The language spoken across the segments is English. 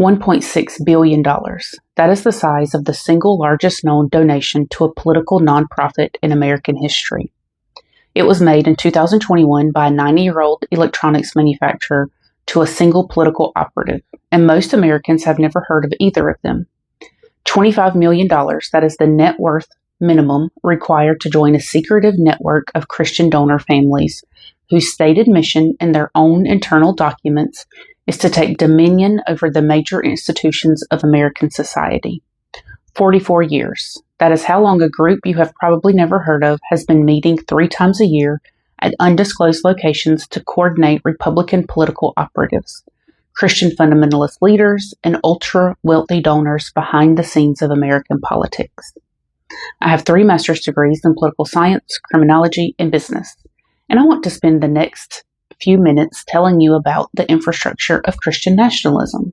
$1.6 billion. That is the size of the single largest known donation to a political nonprofit in American history. It was made in 2021 by a 90-year-old electronics manufacturer to a single political operative, and most Americans have never heard of either of them. $25 million, that is the net worth minimum required to join a secretive network of Christian donor families whose stated mission in their own internal documents is to take dominion over the major institutions of American society. 44 years. That is how long a group you have probably never heard of has been meeting 3 times a year at undisclosed locations to coordinate Republican political operatives, Christian fundamentalist leaders, and ultra-wealthy donors behind the scenes of American politics. I have 3 master's degrees in political science, criminology, and business, and I want to spend the next few minutes telling you about the infrastructure of Christian nationalism,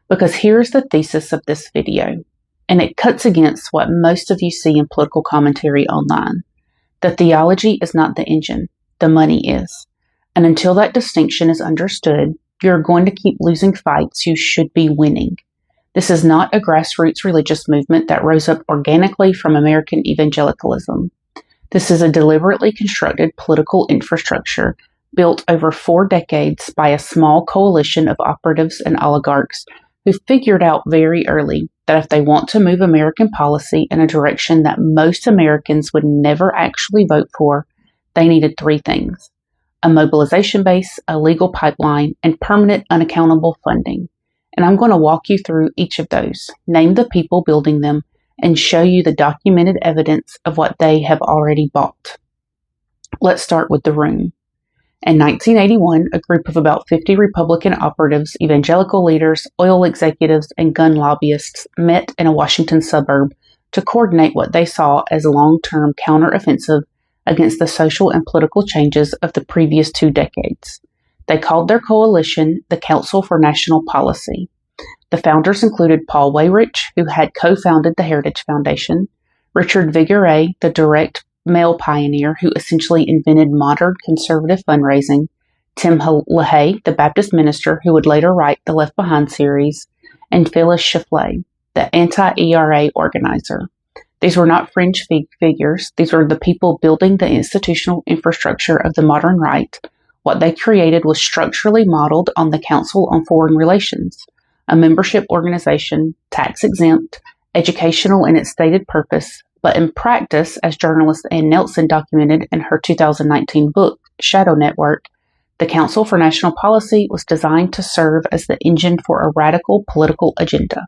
because here's the thesis of this video, and it cuts against what most of you see in political commentary online. The theology is not the engine, the money is, and until that distinction is understood, you're going to keep losing fights you should be winning. This is not a grassroots religious movement that rose up organically from American evangelicalism. This is a deliberately constructed political infrastructure built over 4 decades by a small coalition of operatives and oligarchs who figured out very early that if they want to move American policy in a direction that most Americans would never actually vote for, they needed 3 things: a mobilization base, a legal pipeline, and permanent unaccountable funding. And I'm going to walk you through each of those, name the people building them, and show you the documented evidence of what they have already bought. Let's start with the room. In 1981, a group of about 50 Republican operatives, evangelical leaders, oil executives, and gun lobbyists met in a Washington suburb to coordinate what they saw as a long-term counteroffensive against the social and political changes of the previous 2 decades. They called their coalition the Council for National Policy. The founders included Paul Weyrich, who had co-founded the Heritage Foundation, Richard Viguerie, the direct mail pioneer who essentially invented modern conservative fundraising, Tim LaHaye, the Baptist minister who would later write the Left Behind series, and Phyllis Schlafly, the anti-ERA organizer. These were not fringe figures. These were the people building the institutional infrastructure of the modern right. What they created was structurally modeled on the Council on Foreign Relations, a membership organization, tax-exempt, educational in its stated purpose, but in practice, as journalist Ann Nelson documented in her 2019 book, Shadow Network, the Council for National Policy was designed to serve as the engine for a radical political agenda.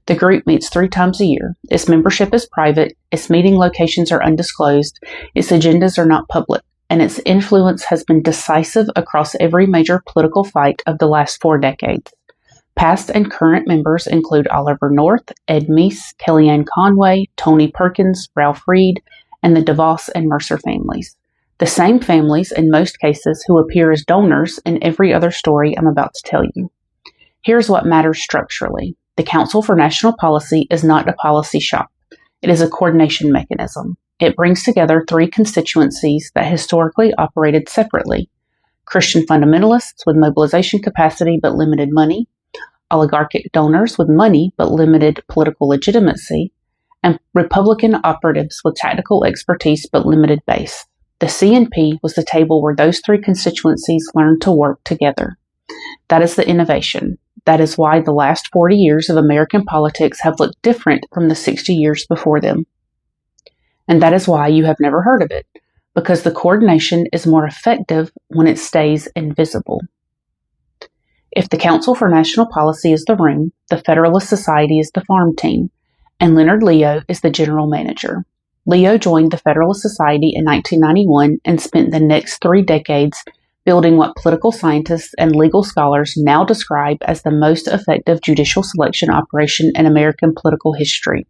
The group meets 3 times a year. Its membership is private, its meeting locations are undisclosed, its agendas are not public, and its influence has been decisive across every major political fight of the last 4 decades. Past and current members include Oliver North, Ed Meese, Kellyanne Conway, Tony Perkins, Ralph Reed, and the DeVos and Mercer families. The same families, in most cases, who appear as donors in every other story I'm about to tell you. Here's what matters structurally. The Council for National Policy is not a policy shop. It is a coordination mechanism. It brings together 3 constituencies that historically operated separately: Christian fundamentalists with mobilization capacity but limited money, oligarchic donors with money but limited political legitimacy, and Republican operatives with tactical expertise but limited base. The C&P was the table where those 3 constituencies learned to work together. That is the innovation. That is why the last 40 years of American politics have looked different from the 60 years before them. And that is why you have never heard of it, because the coordination is more effective when it stays invisible. If the Council for National Policy is the room, the Federalist Society is the farm team, and Leonard Leo is the general manager. Leo joined the Federalist Society in 1991 and spent the next 3 decades building what political scientists and legal scholars now describe as the most effective judicial selection operation in American political history.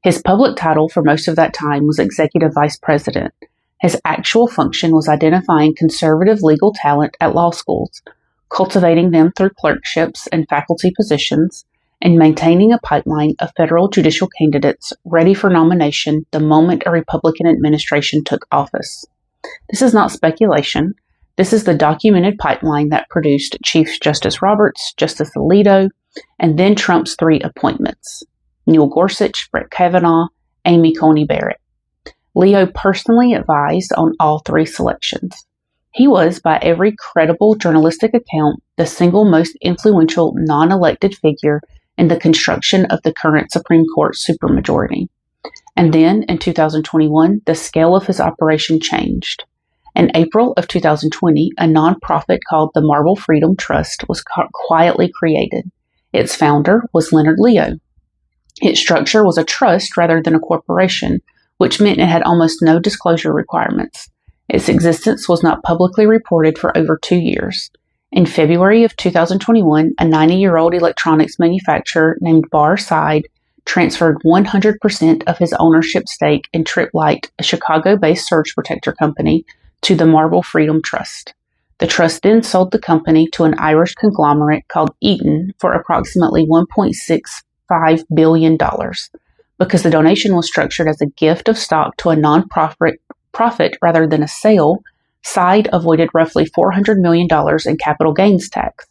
His public title for most of that time was Executive Vice President. His actual function was identifying conservative legal talent at law schools, cultivating them through clerkships and faculty positions, and maintaining a pipeline of federal judicial candidates ready for nomination the moment a Republican administration took office. This is not speculation. This is the documented pipeline that produced Chief Justice Roberts, Justice Alito, and then Trump's 3 appointments: Neil Gorsuch, Brett Kavanaugh, Amy Coney Barrett. Leo personally advised on all 3 selections. He was, by every credible journalistic account, the single most influential non-elected figure in the construction of the current Supreme Court supermajority. And then, in 2021, the scale of his operation changed. In April of 2020, a nonprofit called the Marble Freedom Trust was quietly created. Its founder was Leonard Leo. Its structure was a trust rather than a corporation, which meant it had almost no disclosure requirements. Its existence was not publicly reported for over 2 years. In February of 2021, a 90-year-old electronics manufacturer named Bar Side transferred 100% of his ownership stake in Trip Light, a Chicago-based surge protector company, to the Marble Freedom Trust. The trust then sold the company to an Irish conglomerate called Eaton for approximately $1.65 billion. Because the donation was structured as a gift of stock to a non-profit rather than a sale, Side avoided roughly $400 million in capital gains tax.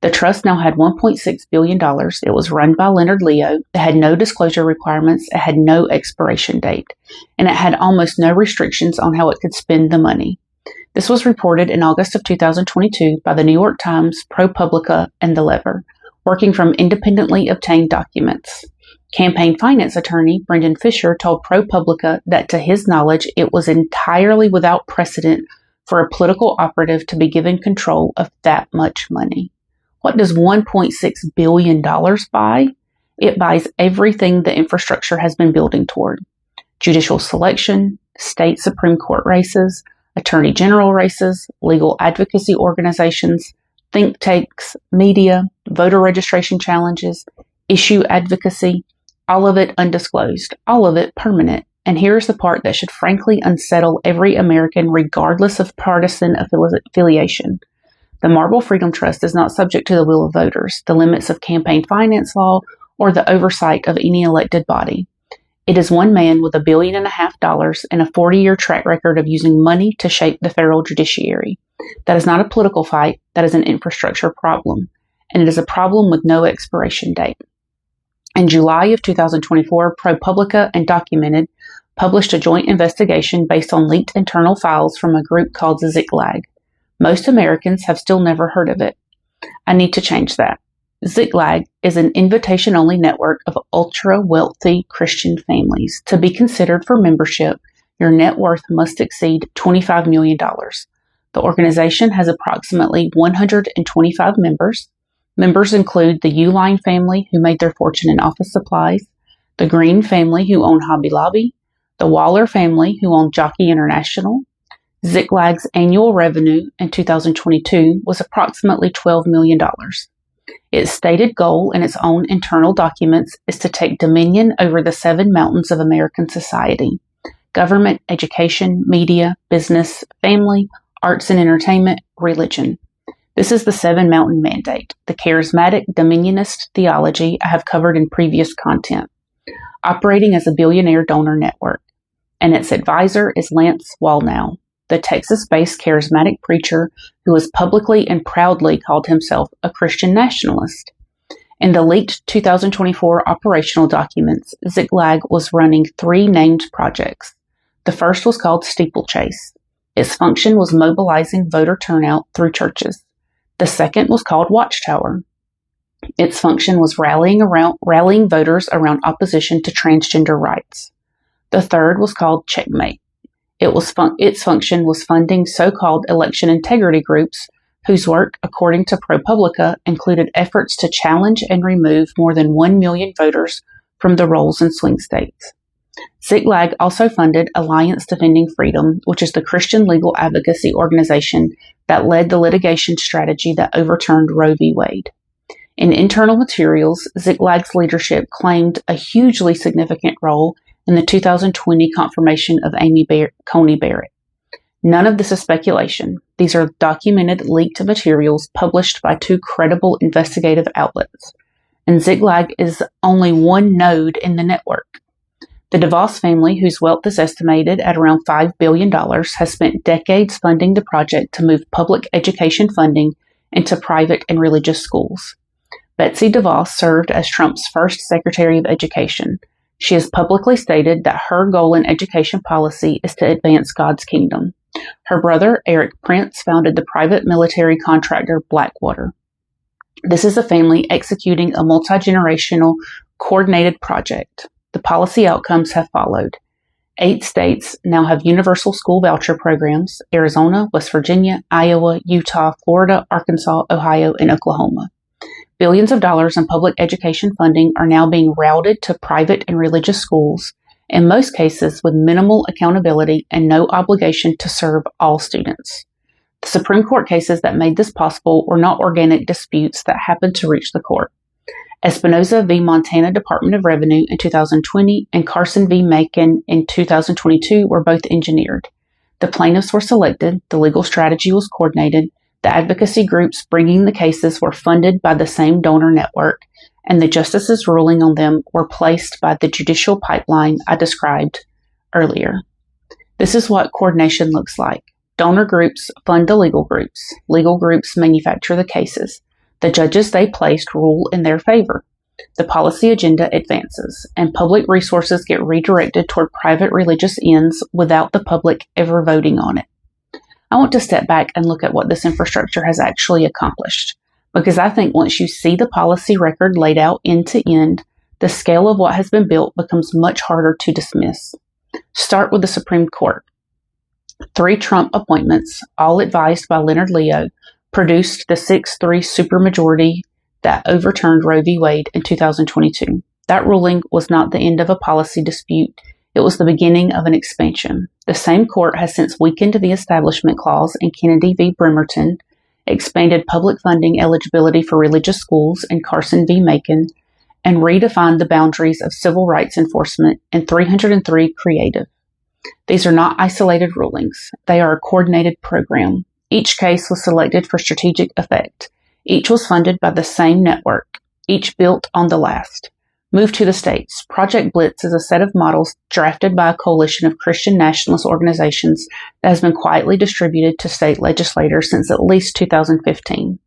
The trust now had $1.6 billion. It was run by Leonard Leo. It had no disclosure requirements. It had no expiration date. And it had almost no restrictions on how it could spend the money. This was reported in August of 2022 by the New York Times, ProPublica, and The Lever, working from independently obtained documents. Campaign finance attorney Brendan Fisher told ProPublica that, to his knowledge, it was entirely without precedent for a political operative to be given control of that much money. What does $1.6 billion buy? It buys everything the infrastructure has been building toward: judicial selection, state Supreme Court races, attorney general races, legal advocacy organizations, think tanks, media, voter registration challenges, issue advocacy, all of it undisclosed, all of it permanent. And here's the part that should frankly unsettle every American regardless of partisan affiliation. The Marble Freedom Trust is not subject to the will of voters, the limits of campaign finance law, or the oversight of any elected body. It is one man with $1.5 billion and a 40-year track record of using money to shape the federal judiciary. That is not a political fight, that is an infrastructure problem. And it is a problem with no expiration date. In July of 2024, ProPublica and Documented published a joint investigation based on leaked internal files from a group called Ziklag. Most Americans have still never heard of it. I need to change that. Ziglag is an invitation-only network of ultra-wealthy Christian families. To be considered for membership, your net worth must exceed $25 million. The organization has approximately 125 members. Members include the Uline family, who made their fortune in office supplies, the Green family, who own Hobby Lobby, the Waller family, who own Jockey International. Ziglag's annual revenue in 2022 was approximately $12 million. Its stated goal in its own internal documents is to take dominion over the 7 mountains of American society: government, education, media, business, family, arts and entertainment, religion. This is the 7 mountain mandate, the charismatic dominionist theology I have covered in previous content, operating as a billionaire donor network. And its advisor is Lance Wallnau, the Texas-based charismatic preacher who has publicly and proudly called himself a Christian nationalist. In the leaked 2024 operational documents, Ziklag was running 3 named projects. The first was called Steeplechase. Its function was mobilizing voter turnout through churches. The second was called Watchtower. Its function was rallying voters around opposition to transgender rights. The third was called Checkmate. Its function was funding so-called election integrity groups whose work, according to ProPublica, included efforts to challenge and remove more than 1 million voters from the rolls in swing states. Ziklag also funded Alliance Defending Freedom, which is the Christian legal advocacy organization that led the litigation strategy that overturned Roe v. Wade. In internal materials, Ziglag's leadership claimed a hugely significant role in the 2020 confirmation of Amy Coney Barrett. None of this is speculation. These are documented, leaked materials published by 2 credible investigative outlets. And Ziklag is only one node in the network. The DeVos family, whose wealth is estimated at around $5 billion, has spent decades funding the project to move public education funding into private and religious schools. Betsy DeVos served as Trump's first Secretary of Education. She has publicly stated that her goal in education policy is to advance God's kingdom. Her brother, Eric Prince, founded the private military contractor Blackwater. This is a family executing a multi-generational coordinated project. The policy outcomes have followed. 8 states now have universal school voucher programs: Arizona, West Virginia, Iowa, Utah, Florida, Arkansas, Ohio, and Oklahoma. Billions of dollars in public education funding are now being routed to private and religious schools, in most cases with minimal accountability and no obligation to serve all students. The Supreme Court cases that made this possible were not organic disputes that happened to reach the court. Espinoza v. Montana Department of Revenue in 2020 and Carson v. Macon in 2022 were both engineered. The plaintiffs were selected, the legal strategy was coordinated, the advocacy groups bringing the cases were funded by the same donor network, and the justices ruling on them were placed by the judicial pipeline I described earlier. This is what coordination looks like. Donor groups fund the legal groups manufacture the cases. The judges they placed rule in their favor. The policy agenda advances, and public resources get redirected toward private religious ends without the public ever voting on it. I want to step back and look at what this infrastructure has actually accomplished, because I think once you see the policy record laid out end to end, the scale of what has been built becomes much harder to dismiss. Start with the Supreme Court. 3 Trump appointments, all advised by Leonard Leo, produced the 6-3 supermajority that overturned Roe v. Wade in 2022. That ruling was not the end of a policy dispute. It was the beginning of an expansion. The same court has since weakened the Establishment Clause in Kennedy v. Bremerton, expanded public funding eligibility for religious schools in Carson v. Macon, and redefined the boundaries of civil rights enforcement in 303 Creative. These are not isolated rulings. They are a coordinated program. Each case was selected for strategic effect. Each was funded by the same network. Each built on the last. Move to the states. Project Blitz is a set of models drafted by a coalition of Christian nationalist organizations that has been quietly distributed to state legislators since at least 2015.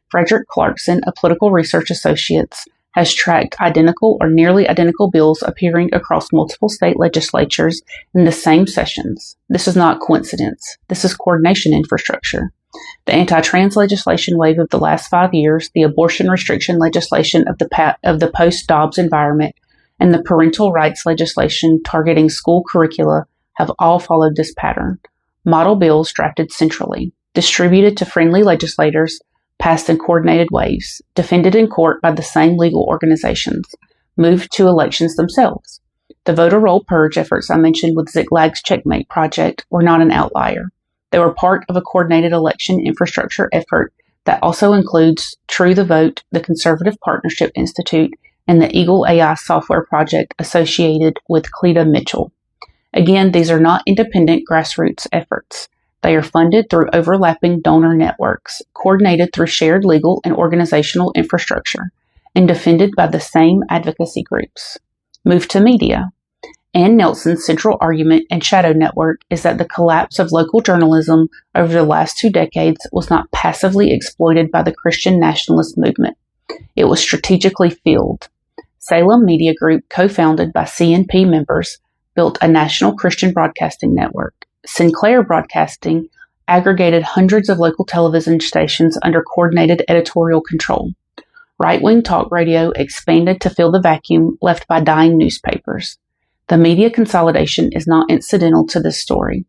Frederick Clarkson, a political research associate, has tracked identical or nearly identical bills appearing across multiple state legislatures in the same sessions. This is not coincidence. This is coordination infrastructure. The anti-trans legislation wave of the last 5 years, the abortion restriction legislation of the post-Dobbs environment, and the parental rights legislation targeting school curricula have all followed this pattern. Model bills drafted centrally, distributed to friendly legislators, passed in coordinated waves, defended in court by the same legal organizations, moved to elections themselves. The voter roll purge efforts I mentioned with Ziglag's Checkmate project were not an outlier. They were part of a coordinated election infrastructure effort that also includes True the Vote, the Conservative Partnership Institute, and the Eagle AI software project associated with Cleta Mitchell. Again, these are not independent grassroots efforts. They are funded through overlapping donor networks, coordinated through shared legal and organizational infrastructure, and defended by the same advocacy groups. Move to media. Ann Nelson's central argument and shadow network is that the collapse of local journalism over the last 2 decades was not passively exploited by the Christian nationalist movement. It was strategically filled. Salem Media Group, co-founded by CNP members, built a national Christian broadcasting network. Sinclair Broadcasting aggregated hundreds of local television stations under coordinated editorial control. Right-wing talk radio expanded to fill the vacuum left by dying newspapers. The media consolidation is not incidental to this story.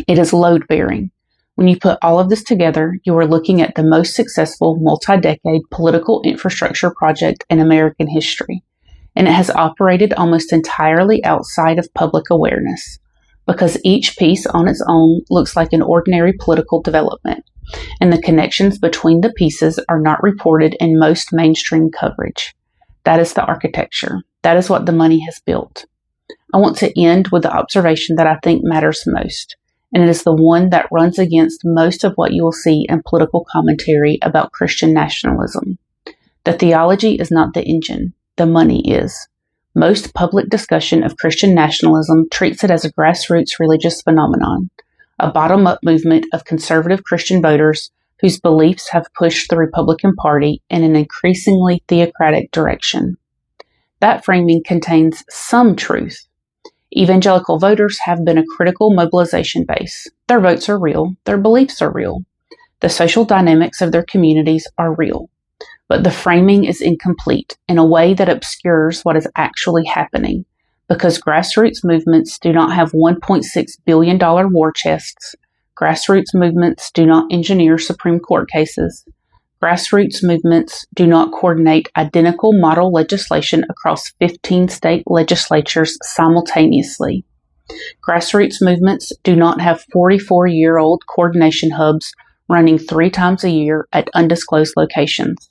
It is load-bearing. When you put all of this together, you are looking at the most successful multi-decade political infrastructure project in American history, and it has operated almost entirely outside of public awareness, because each piece on its own looks like an ordinary political development, and the connections between the pieces are not reported in most mainstream coverage. That is the architecture. That is what the money has built. I want to end with the observation that I think matters most, and it is the one that runs against most of what you will see in political commentary about Christian nationalism. The theology is not the engine. The money is. Most public discussion of Christian nationalism treats it as a grassroots religious phenomenon, a bottom-up movement of conservative Christian voters whose beliefs have pushed the Republican Party in an increasingly theocratic direction. That framing contains some truth. Evangelical voters have been a critical mobilization base. Their votes are real. Their beliefs are real. The social dynamics of their communities are real. But the framing is incomplete in a way that obscures what is actually happening, because grassroots movements do not have $1.6 billion war chests. Grassroots movements do not engineer Supreme Court cases. Grassroots movements do not coordinate identical model legislation across 15 state legislatures simultaneously. Grassroots movements do not have 44-year-old coordination hubs running 3 times a year at undisclosed locations.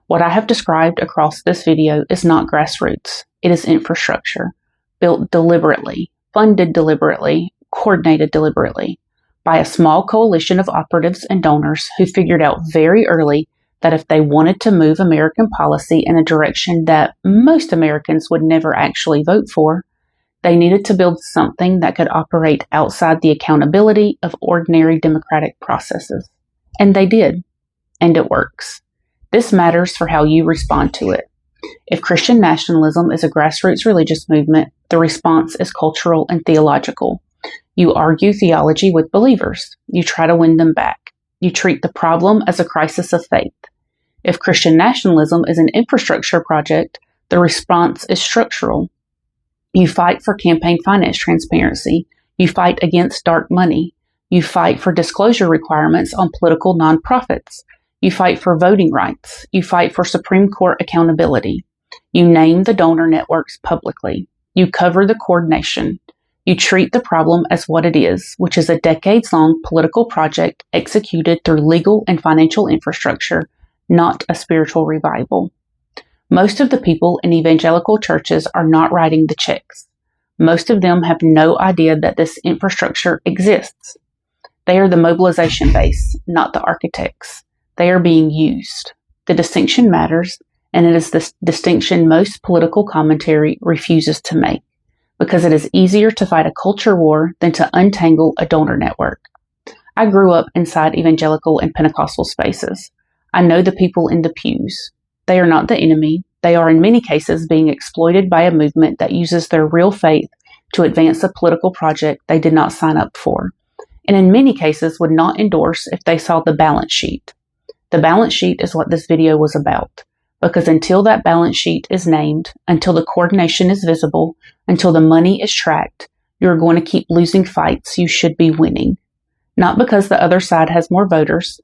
What I have described across this video is not grassroots. It is infrastructure, built deliberately, funded deliberately, coordinated deliberately, by a small coalition of operatives and donors who figured out very early that if they wanted to move American policy in a direction that most Americans would never actually vote for, they needed to build something that could operate outside the accountability of ordinary democratic processes. And they did. And it works. This matters for how you respond to it. If Christian nationalism is a grassroots religious movement, the response is cultural and theological. You argue theology with believers. You try to win them back. You treat the problem as a crisis of faith. If Christian nationalism is an infrastructure project, the response is structural. You fight for campaign finance transparency. You fight against dark money. You fight for disclosure requirements on political nonprofits. You fight for voting rights. You fight for Supreme Court accountability. You name the donor networks publicly. You cover the coordination. You treat the problem as what it is, which is a decades-long political project executed through legal and financial infrastructure, not a spiritual revival. Most of the people in evangelical churches are not writing the checks. Most of them have no idea that this infrastructure exists. They are the mobilization base, not the architects. They are being used. The distinction matters, and it is the distinction most political commentary refuses to make, because it is easier to fight a culture war than to untangle a donor network. I grew up inside evangelical and Pentecostal spaces. I know the people in the pews. They are not the enemy. They are in many cases being exploited by a movement that uses their real faith to advance a political project they did not sign up for, and in many cases would not endorse if they saw the balance sheet. The balance sheet is what this video was about, because until that balance sheet is named, until the coordination is visible, until the money is tracked, you're going to keep losing fights you should be winning. Not because the other side has more voters,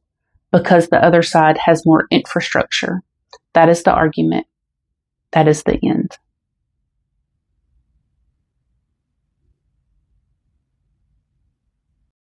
because the other side has more infrastructure. That is the argument. That is the end.